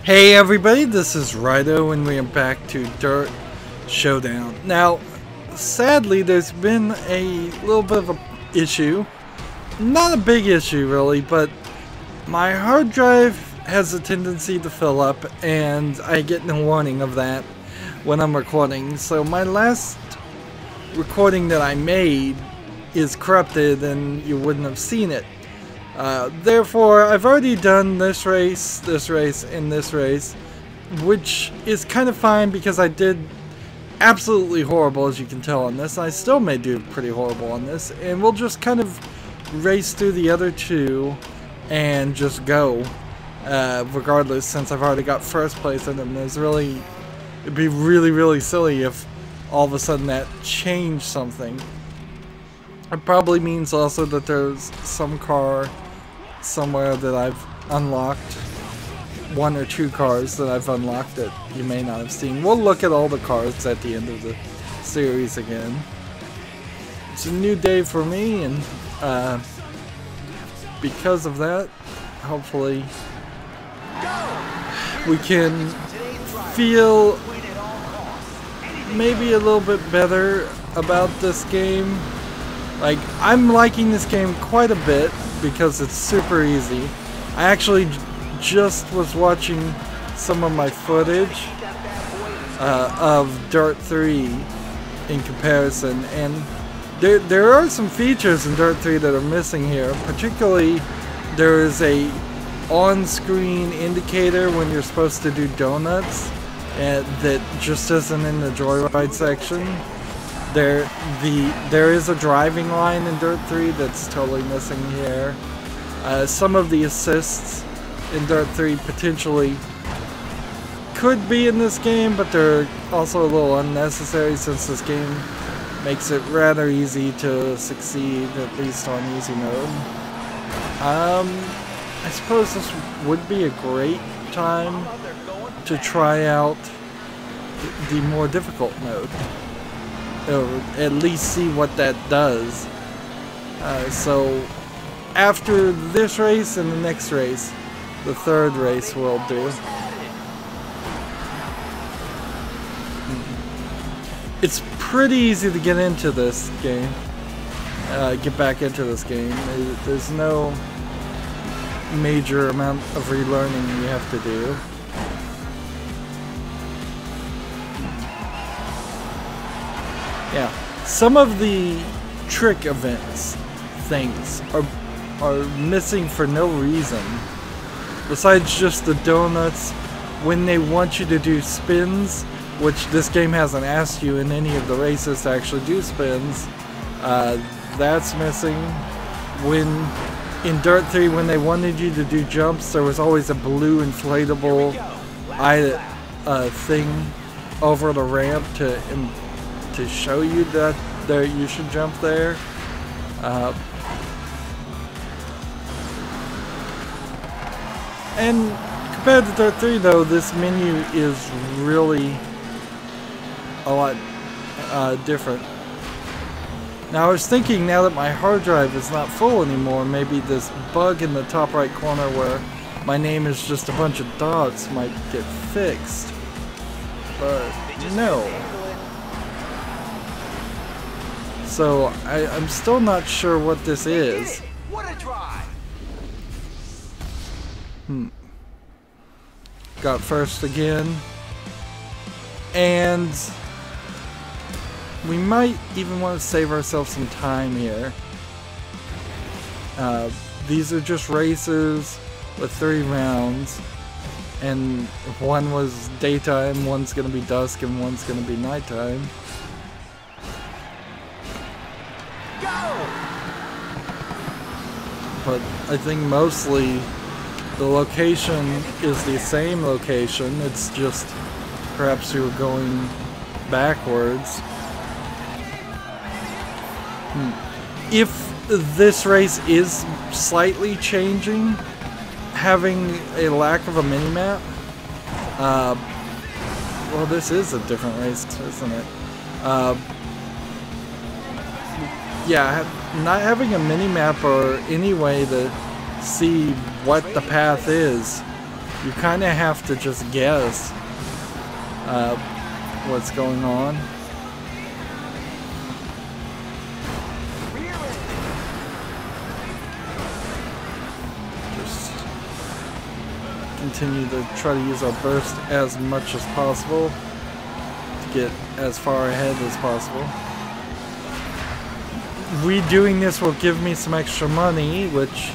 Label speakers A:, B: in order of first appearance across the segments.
A: Hey everybody, this is Rydo and we are back to DiRT Showdown. Now, sadly there's been a little bit of an issue. Not a big issue really, but my hard drive has a tendency to fill up and I get no warning of that when I'm recording. So my last recording that I made is corrupted and you wouldn't have seen it. Therefore, I've already done this race, and this race, which is kind of fine because I did absolutely horrible, as you can tell on this. I still may do pretty horrible on this, and we'll just kind of race through the other two and just go, regardless, since I've already got first place in them. It'd be really silly if all of a sudden that changed something. It probably means also that there's some car somewhere that I've unlocked, one or two cars that I've unlocked that you may not have seen. We'll look at all the cars at the end of the series again. It's a new day for me, and because of that, hopefully we can feel maybe a little bit better about this game. Like, I'm liking this game quite a bit because it's super easy. I actually just was watching some of my footage of DiRT 3 in comparison, and there are some features in DiRT 3 that are missing here. Particularly, there is a on-screen indicator when you're supposed to do donuts that just isn't in the joyride section. There is a driving line in DiRT 3 that's totally missing here. Some of the assists in DiRT 3 potentially could be in this game, but they're also a little unnecessary since this game makes it rather easy to succeed, at least on easy mode. I suppose this would be a great time to try out the more difficult mode, or at least see what that does. So after this race and the next race, the third race we'll do. It's pretty easy to get into this game, get back into this game. There's no major amount of relearning you have to do. Yeah, some of the trick events things are missing for no reason. Besides just the donuts, when they want you to do spins, which this game hasn't asked you in any of the races to actually do spins, that's missing. When in DiRT 3, when they wanted you to do jumps, there was always a blue inflatable thing over the ramp to show you that you should jump there. And compared to DiRT 3 though, this menu is really a lot different. Now I was thinking, now that my hard drive is not full anymore, maybe this bug in the top right corner where my name is just a bunch of dots might get fixed. But no. So I'm still not sure what this is. Got first again, and we might even want to save ourselves some time here. These are just races with 3 rounds, and one was daytime, one's gonna be dusk, and one's gonna be nighttime. But I think mostly the location is the same location, it's just perhaps you're going backwards. If this race is slightly changing, having a lack of a minimap, well, this is a different race, isn't it? Yeah, not having a minimap or any way to see what the path is you kind of have to just guess what's going on. Just continue to try to use our burst as much as possible to get as far ahead as possible. Redoing this will give me some extra money, which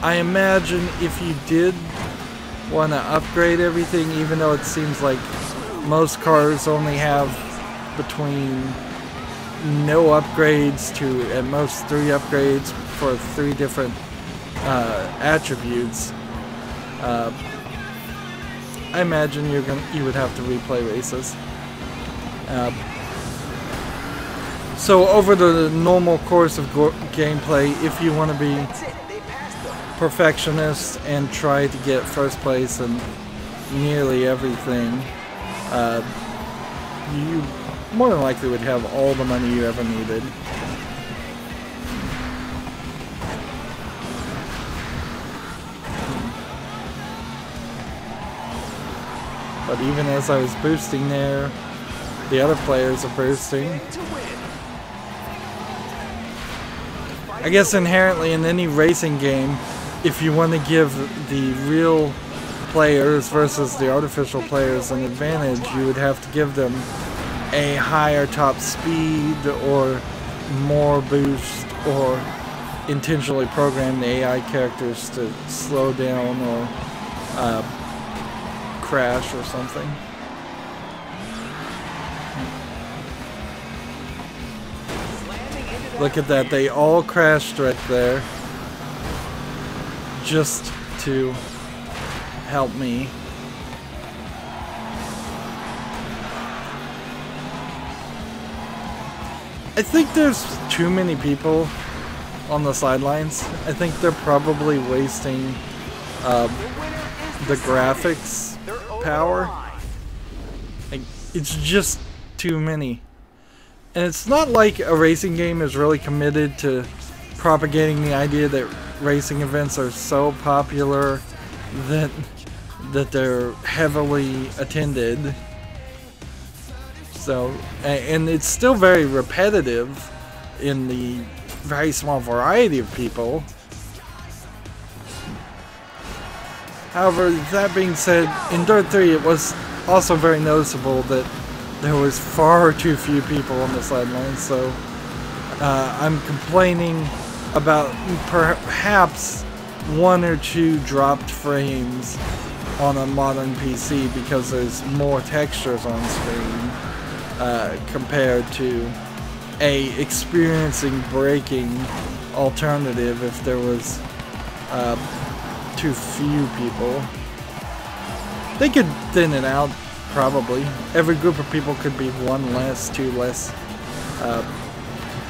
A: I imagine if you did want to upgrade everything, even though it seems like most cars only have between no upgrades to at most 3 upgrades for 3 different attributes. I imagine you would have to replay races. So over the normal course of gameplay, if you want to be perfectionist and try to get first place in nearly everything, you more than likely would have all the money you ever needed. But even as I was boosting there, the other players are boosting. I guess inherently in any racing game, if you want to give the real players versus the artificial players an advantage, you would have to give them a higher top speed or more boost, or intentionally program the AI characters to slow down or crash or something. Look at that, they all crashed right there just to help me. I think there's too many people on the sidelines. I think they're probably wasting the graphics power. Like, it's just too many. And it's not like a racing game is really committed to propagating the idea that racing events are so popular that they're heavily attended. So, and it's still very repetitive in the very small variety of people. However, that being said, in DiRT 3 it was also very noticeable that there was far too few people on the sidelines, so I'm complaining about perhaps 1 or 2 dropped frames on a modern PC because there's more textures on screen compared to a experiencing braking alternative if there was too few people. They could thin it out. Probably. Every group of people could be 1 less, 2 less.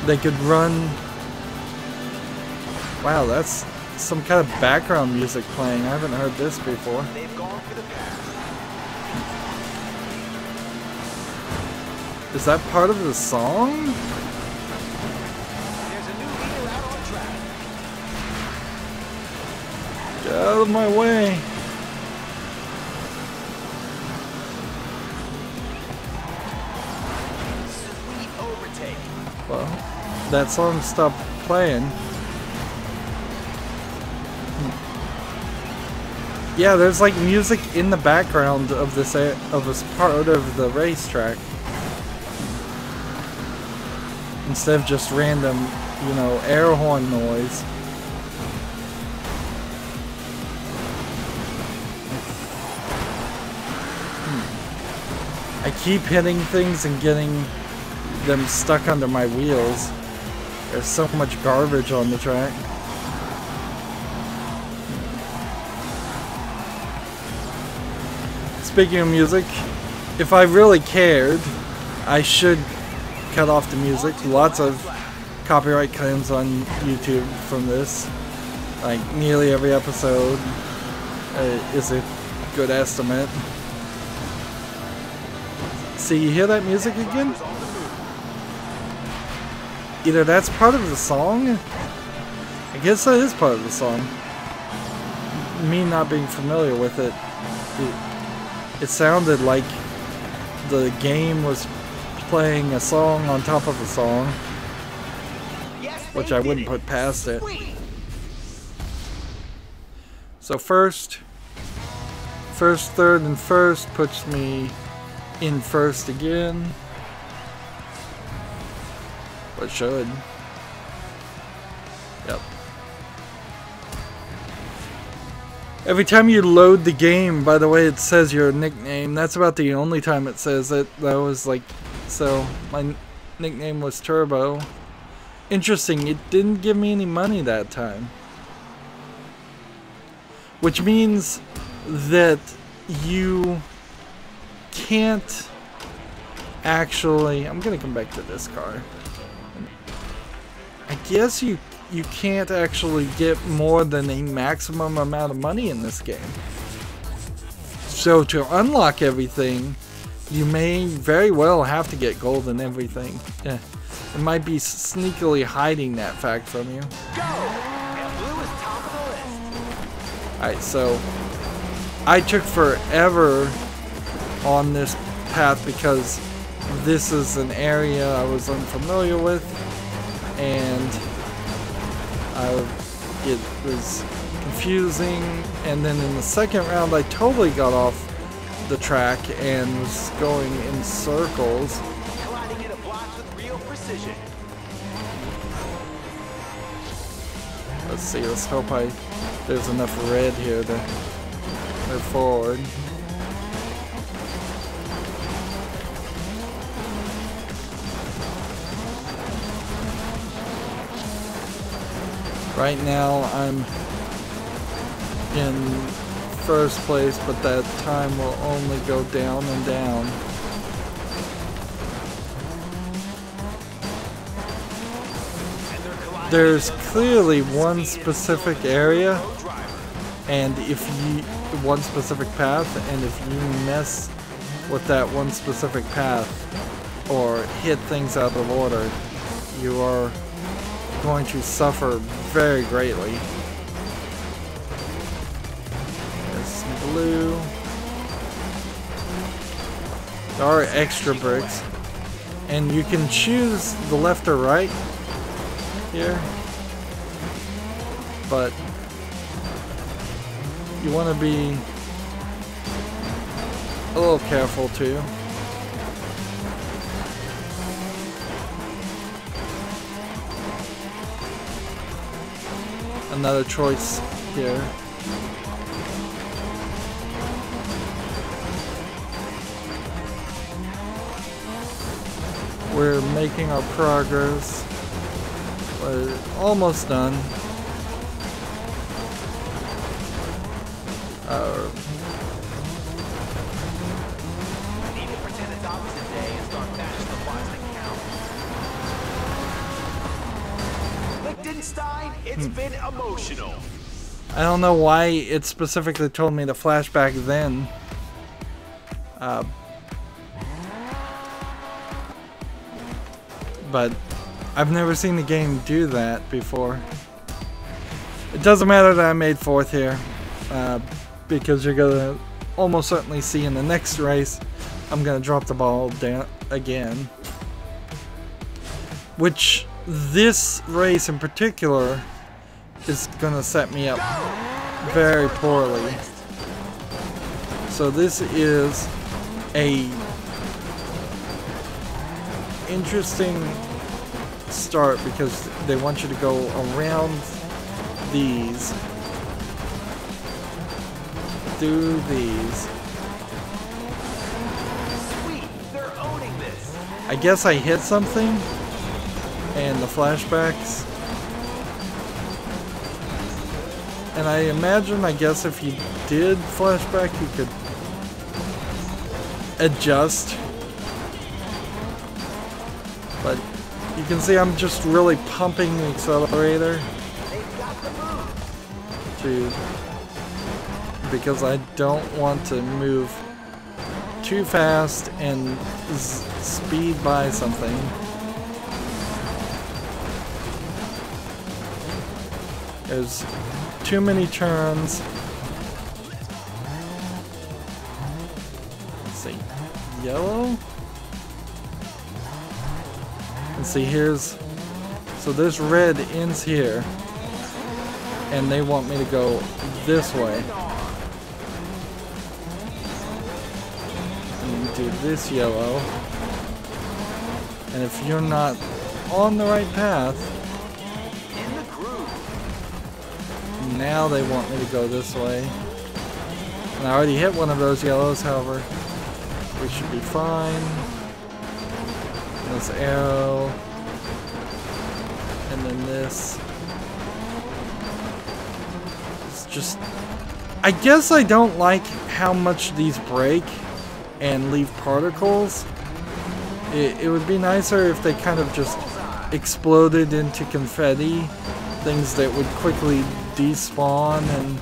A: They could run... Wow, that's some kind of background music playing. I haven't heard this before. Is that part of the song? Get out of my way. Well, that song stopped playing. Yeah, there's like music in the background of this part of the racetrack, instead of just random, you know, air horn noise. I keep hitting things and getting them stuck under my wheels. There's so much garbage on the track. Speaking of music, if I really cared, I should cut off the music. Lots of copyright claims on YouTube from this. Like nearly every episode is a good estimate. See, you hear that music again? Either that's part of the song? I guess that is part of the song. me not being familiar with it, it sounded like the game was playing a song on top of a song, which I wouldn't put past it. So first, third, and first puts me in first again. Or should. Yep. Every time you load the game, by the way, it says your nickname. That's about the only time it says it. That was like, so my nickname was Turbo. Interesting, it didn't give me any money that time. Which means that you can't actually... I'm gonna come back to this car. I guess you can't actually get more than a maximum amount of money in this game. So to unlock everything, you may very well have to get gold and everything. Yeah. It might be sneakily hiding that fact from you. Alright, so I took forever on this path because this is an area I was unfamiliar with, and it was confusing. And then in the second round I totally got off the track and was going in circles. Let's see, let's hope there's enough red here to move forward. Right now I'm in first place, but that time will only go down and down. There's clearly one specific area, and one specific path, and if you mess with that one specific path or hit things out of order, you are going to suffer very greatly. There's some blue. There are extra bricks, and you can choose the left or right here, but you want to be a little careful too. Another choice here. We're making our progress. We're almost done.
B: I need to pretend it's opposite day and start bashing the bots that count. Lichtenstein, it's been emotional.
A: I don't know why it specifically told me to flashback then. But I've never seen the game do that before. It doesn't matter that I made fourth here, because you're gonna almost certainly see in the next race I'm gonna drop the ball down again. Which this race in particular is gonna set me up very poorly. So this is a interesting start because they want you to go around these, do these.
B: Sweet, they're owning this.
A: I guess I hit something and the flashbacks. And I imagine, I guess if you did flashback, you could adjust. But you can see I'm just really pumping the accelerator because I don't want to move too fast and speed by something. There's too many turns see. Yellow? And see, here's... So this red ends here. And they want me to go this way. And do this yellow. And if you're not on the right path, now they want me to go this way. And I already hit one of those yellows, however, we should be fine. This arrow. And then this. It's just... I guess I don't like how much these break and leave particles. It would be nicer if they kind of just exploded into confetti. Things that would quickly despawn and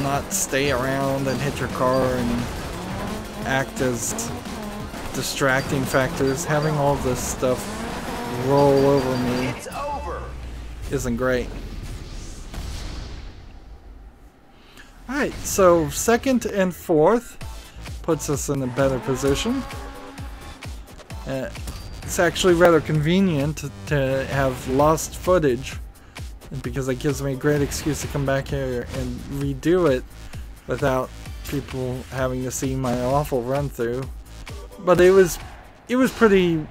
A: not stay around and hit your car and act as distracting factors. Having all this stuff roll over me isn't great. Alright, so second and fourth puts us in a better position. It's actually rather convenient to have lost footage because it gives me a great excuse to come back here and redo it without people having to see my awful run through. But it was pretty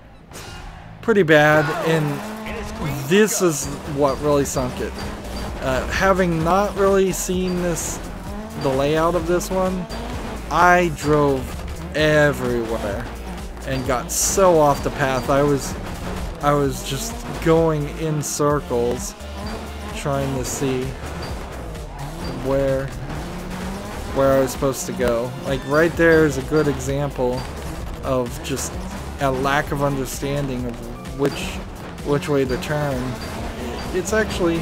A: bad, and this is what really sunk it. Having not really seen the layout of this one, I drove everywhere and got so off the path. I was just going in circles trying to see where I was supposed to go. Like right there is a good example of just a lack of understanding of which way to turn. It's actually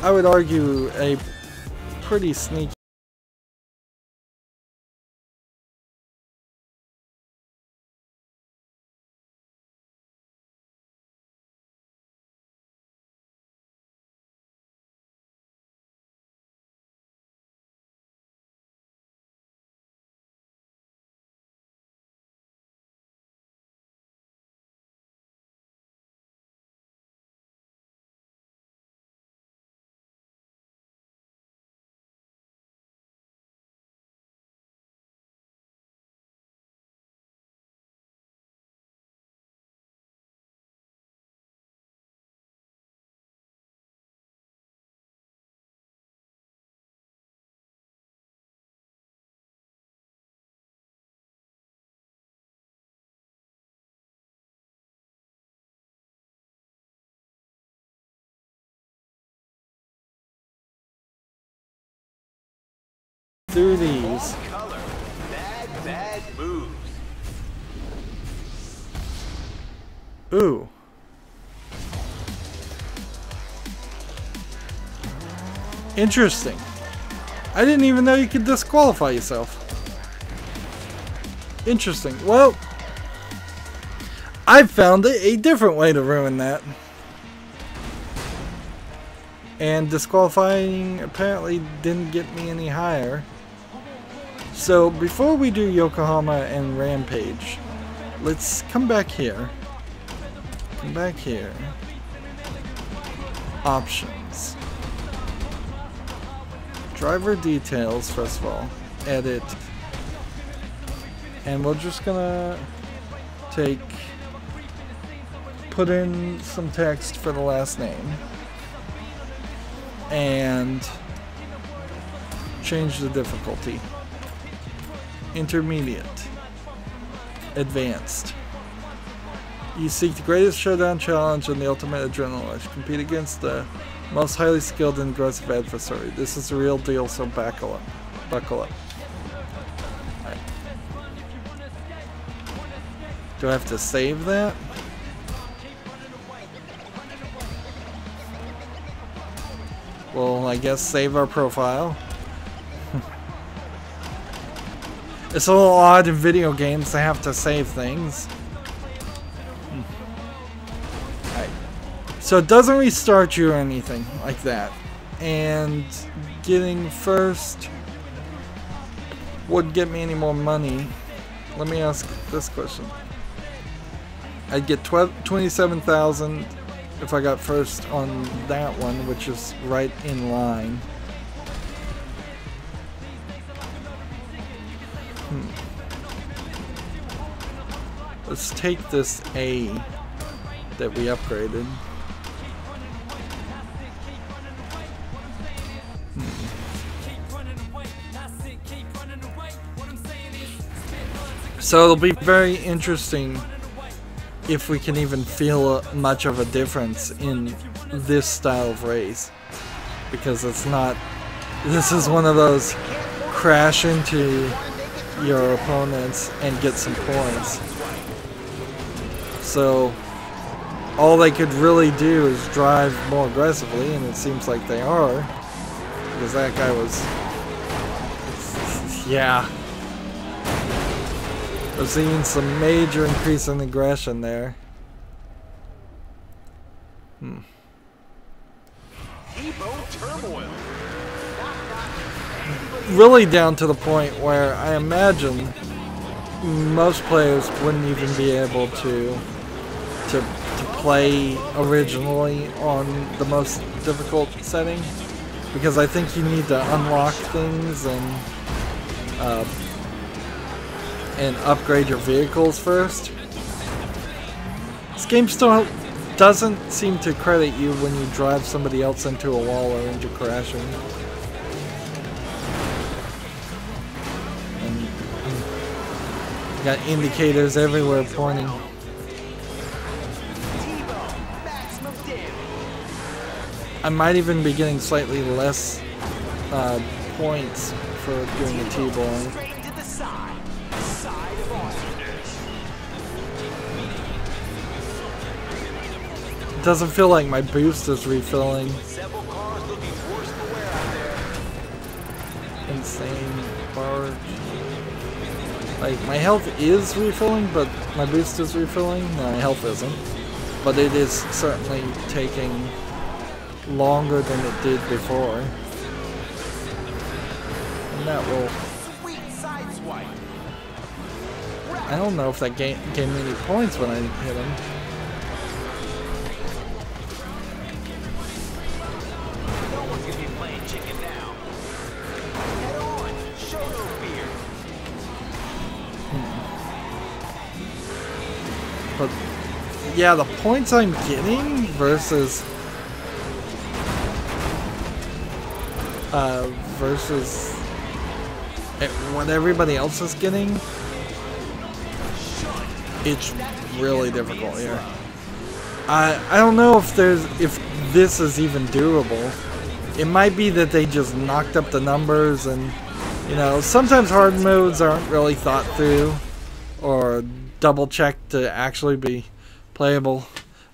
A: I would argue a pretty sneaky through these.
B: Bad moves.
A: Ooh. Interesting. I didn't even know you could disqualify yourself. Interesting. Well, I found a different way to ruin that. And disqualifying apparently didn't get me any higher. So before we do Yokohama and Rampage, let's come back here. Come back here. Options. Driver details, first of all. Edit. And we're just gonna put in some text for the last name. And change the difficulty. Intermediate. Advanced. You seek the greatest showdown challenge and the ultimate adrenaline rush. Compete against the most highly skilled and aggressive adversary. This is the real deal, so buckle up. Buckle up. Right. Do I have to save that? Well, I guess save our profile. It's a little odd in video games to have to save things. Alright. So it doesn't restart you or anything like that. And getting first wouldn't get me any more money. Let me ask this question. I'd get 27,000 if I got first on that one, which is right in line. Let's take this A that we upgraded. So it'll be very interesting if we can even feel much of a difference in this style of race, because it's not, this is one of those crash into your opponents and get some points. So all they could really do is drive more aggressively, and it seems like they are, because that guy was, yeah. We're seeing some major increase in aggression there. Really down to the point where I imagine most players wouldn't even be able to play originally on the most difficult setting, because I think you need to unlock things and upgrade your vehicles first. This game still doesn't seem to credit you when you drive somebody else into a wall or into crashing. And you got indicators everywhere pointing. I might even be getting slightly less points for doing the T-bone. Doesn't feel like my boost is refilling. Insane barge. Like, my health is refilling, but my boost is refilling. No, my health isn't. But it is certainly taking longer than it did before. And that will... I don't know if that gave me any points when I hit him. But yeah, the points I'm getting versus what everybody else is getting, it's really difficult here. I don't know if this is even doable. It might be that they just knocked up the numbers, and you know, sometimes hard modes aren't really thought through or double checked to actually be playable.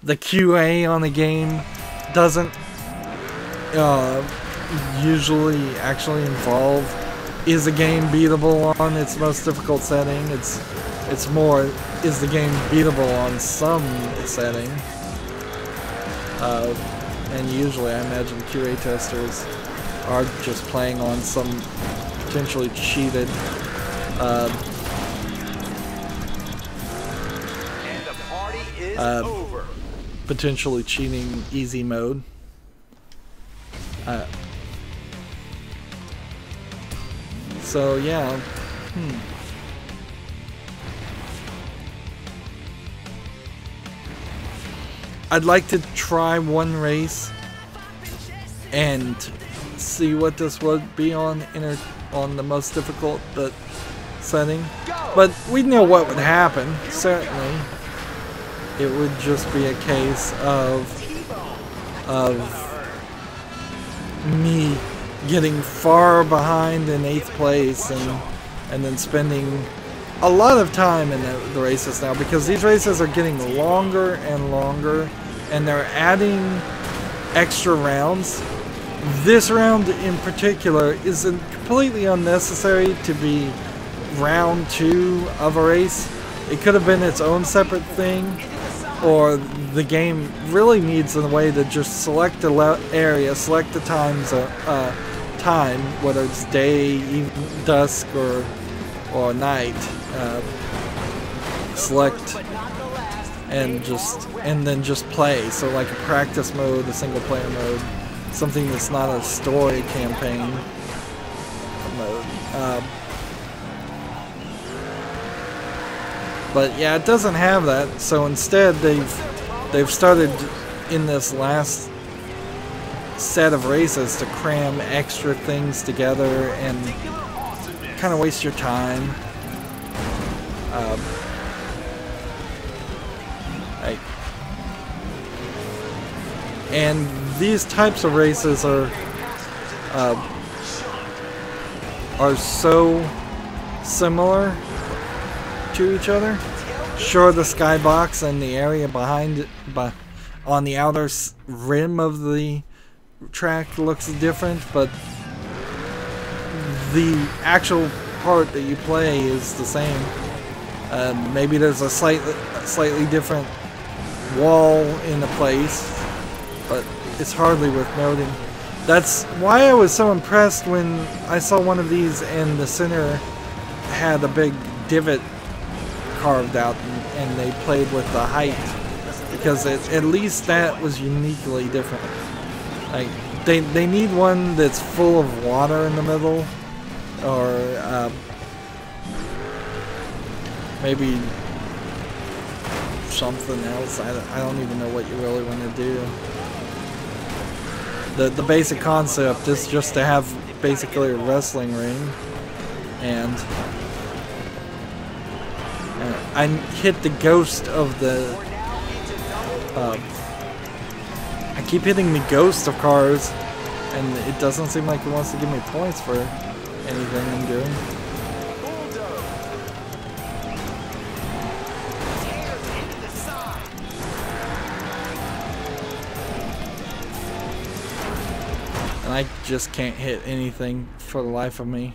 A: The QA on the game doesn't usually actually involve, is the game beatable on its most difficult setting. It's more, is the game beatable on some setting. And usually I imagine QA testers are just playing on some potentially cheated potentially cheating easy mode. So yeah, I'd like to try one race and see what this would be on the most difficult setting, but we know what would happen. Certainly, it would just be a case of me getting far behind in 8th place and then spending a lot of time in the races now, because these races are getting longer and longer, and they're adding extra rounds. This round in particular is completely unnecessary to be round 2 of a race. It could have been its own separate thing, or the game really needs a way to just select the area, select the time, whether it's day, dusk, or night. Select and then just play. So like a practice mode, a single player mode, something that's not a story campaign mode. But yeah, it doesn't have that. So instead, they've started in this last set of races to cram extra things together and kind of waste your time. And these types of races are so similar to each other. Sure, the skybox and the area behind it, but on the outer rim of the track looks different, but the actual part that you play is the same. Maybe there's a slightly different wall in a place, but it's hardly worth noting. That's why I was so impressed when I saw one of these and the center had a big divot carved out and they played with the height, because at least that was uniquely different. Like they need one that's full of water in the middle, or maybe something else. I don't even know what you really want to do. The basic concept is just to have basically a wrestling ring, and I hit the ghost of the I keep hitting the ghost of cars, and it doesn't seem like it wants to give me points for anything I'm doing. And I just can't hit anything for the life of me.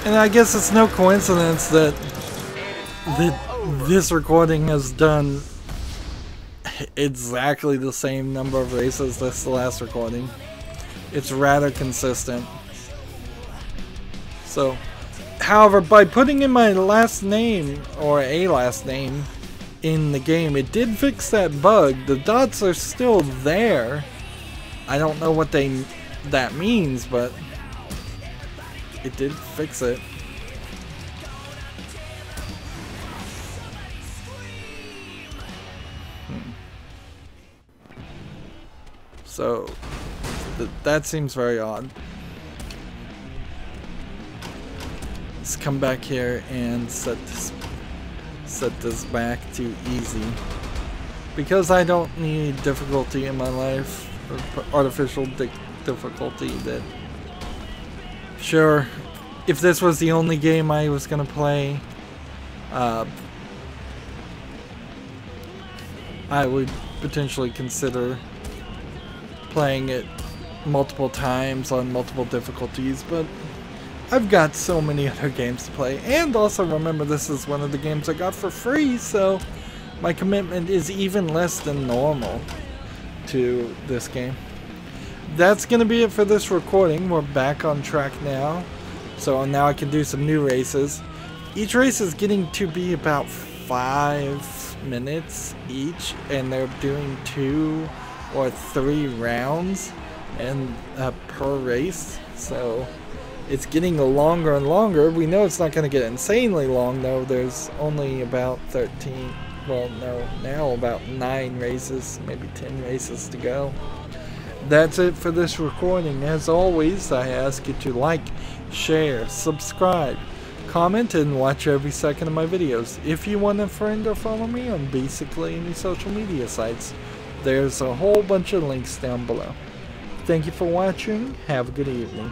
A: And I guess it's no coincidence that this recording has done exactly the same number of races as the last recording. It's rather consistent. So, however, by putting in my last name, or a last name, in the game, it did fix that bug. The dots are still there. I don't know what that means, but it did fix it. So that seems very odd. Let's come back here and set this back to easy, because I don't need difficulty in my life, or artificial difficulty. That, sure, if this was the only game I was gonna play, I would potentially consider playing it multiple times on multiple difficulties, but I've got so many other games to play. And also remember, this is one of the games I got for free, so my commitment is even less than normal to this game. That's gonna be it for this recording. We're back on track now, so now I can do some new races. Each race is getting to be about 5 minutes each, and they're doing 2 or 3 rounds and per race, so it's getting longer and longer. We know it's not going to get insanely long, though. There's only about 13, well, no, now about 9 races, maybe 10 races to go. That's it for this recording. As always, I ask you to like, share, subscribe, comment, and watch every second of my videos. If you want a friend or follow me on basically any social media sites, there's a whole bunch of links down below. Thank you for watching. Have a good evening.